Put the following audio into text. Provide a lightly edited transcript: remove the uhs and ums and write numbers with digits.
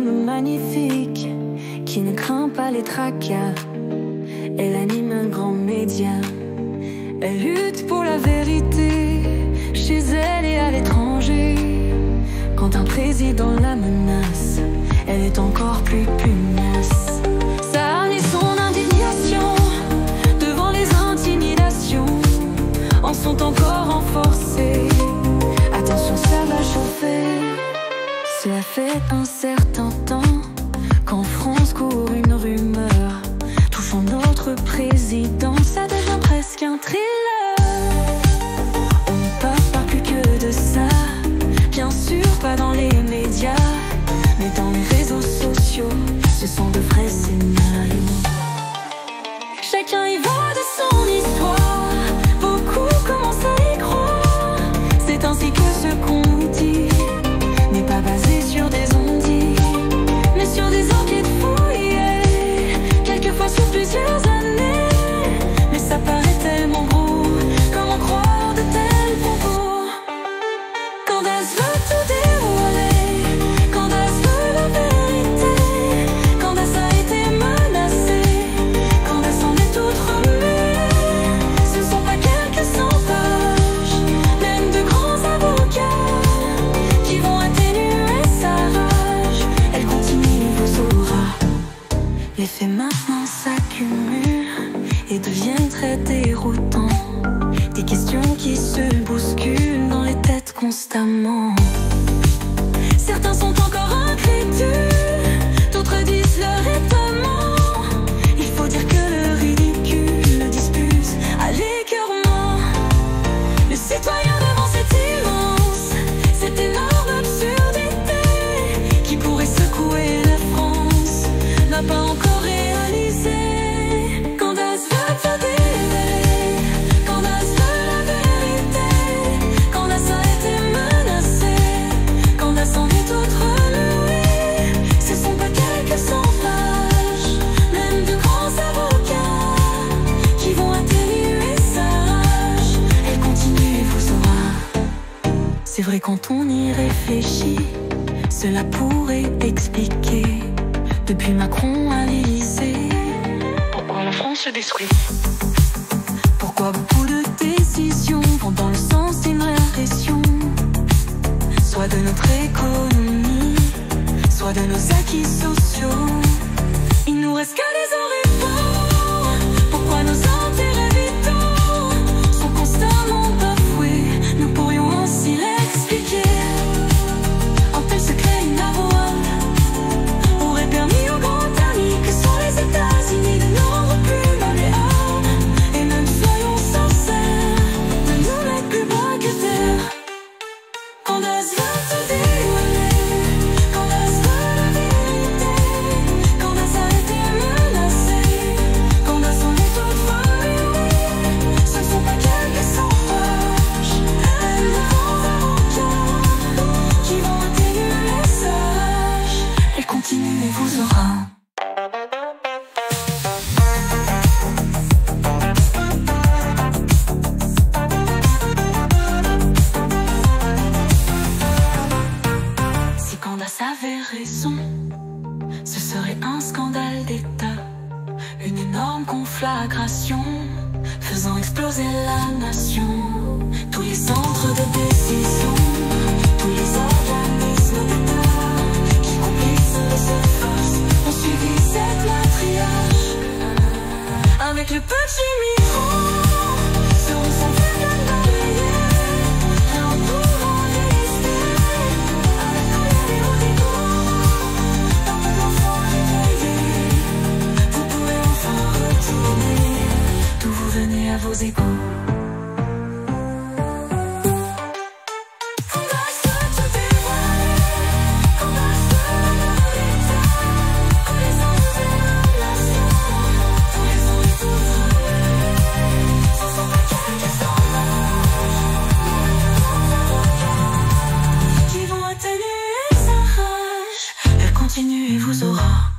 femme magnifique qui ne craint pas les tracas. Elle anime un grand média. Elle lutte pour la vérité, chez elle et à l'étranger. Quand un président la menace, elle est encore plus pugnace. Sa haine et son indignation devant les intimidations en sont encore renforcées. Attention, ça va chauffer. Cela fait un certain temps qu'en France court une rumeur touchant notre président. Ça devient presque un thriller. On ne parle plus que de ça, bien sûr pas dans les médias, mais dans les réseaux sociaux, ce sont de vrais scénarios. Chacun y va de son histoire, beaucoup commencent à y croire. C'est ainsi que ce qu'on nous dit n'est pas basé sur des on-dit, mais sur des enquêtes fouillées, quelquefois sur plusieurs années. Mais ça paraît tellement gros, comment croire de tels propos? Candace veut tout dévoiler, Candace veut la vérité. Candace a été menacée, Candace en est toute remuée. Ce ne sont pas quelques 100 pages, même de grands avocats qui vont atténuer sa rage. Elle continue, vous aura. Les faits maintenant s'accumulent et deviennent très déroutants. Des questions qui se bousculent dans les têtes constamment. Certains sont encore incrédules, d'autres disent leur étonnement. Il faut dire que le ridicule le dispute à l'écœurement. Le citoyen devant cette énorme absurdité qui pourrait secouer la France n'a pas encore réalisé. Candace veut tout dévoiler, Candace veut la vérité. Candace a été menacée, Candace en est toute remuée. Ce sont pas quelques 100 pages, même de grands avocats qui vont atténuer sa rage. Elle continue et vous aura. C'est vrai, quand on y réfléchit, cela pourrait expliquer, depuis Macron à l'Élysée, pourquoi la France se détruit. Pourquoi beaucoup de décisions vont dans le sens d'une régression, soit de notre économie, soit de nos acquis sociaux. Il nous reste qu'à les oripeaux. Pourquoi nos intérêts vitaux sont constamment bafoués? Nous pourrions ainsi l'expliquer. Un tel secret inavouable aurait permis aux grands amis que sont les États-Unis de nous rendre plus malléables. Et même soyons sincères, de nous mettre plus bas que terre. Candace veut tout dévoiler, Candace veut la vérité. Candace a été menacée, Candace en est toute remuée. Ce ne sont pas quelques 100 pages, même de grands avocats qui vont atténuer sa rage. Elle continue et vous aura. Si Candace avait raison, ce serait un scandale d'État, une énorme conflagration faisant exploser la nation. Tous les centres de décision, tous les organismes d'État qui complices de cette farce ont suivi cette matriarche. Avec le petit micro, seront sans plus balayés, rien en pourra résister à la colère et au dégoût d'un peuple enfant réveillé. Vous pouvez enfin retourner d'où vous venez à vos égaux. Candace veut tout dévoiler, Candace veut la vérité. Connaissance et relation, tous les ans et toutes remuées. Ce sont pas quelques 100 pages qui vont atténuer sa rage. Elle continue et vous aura.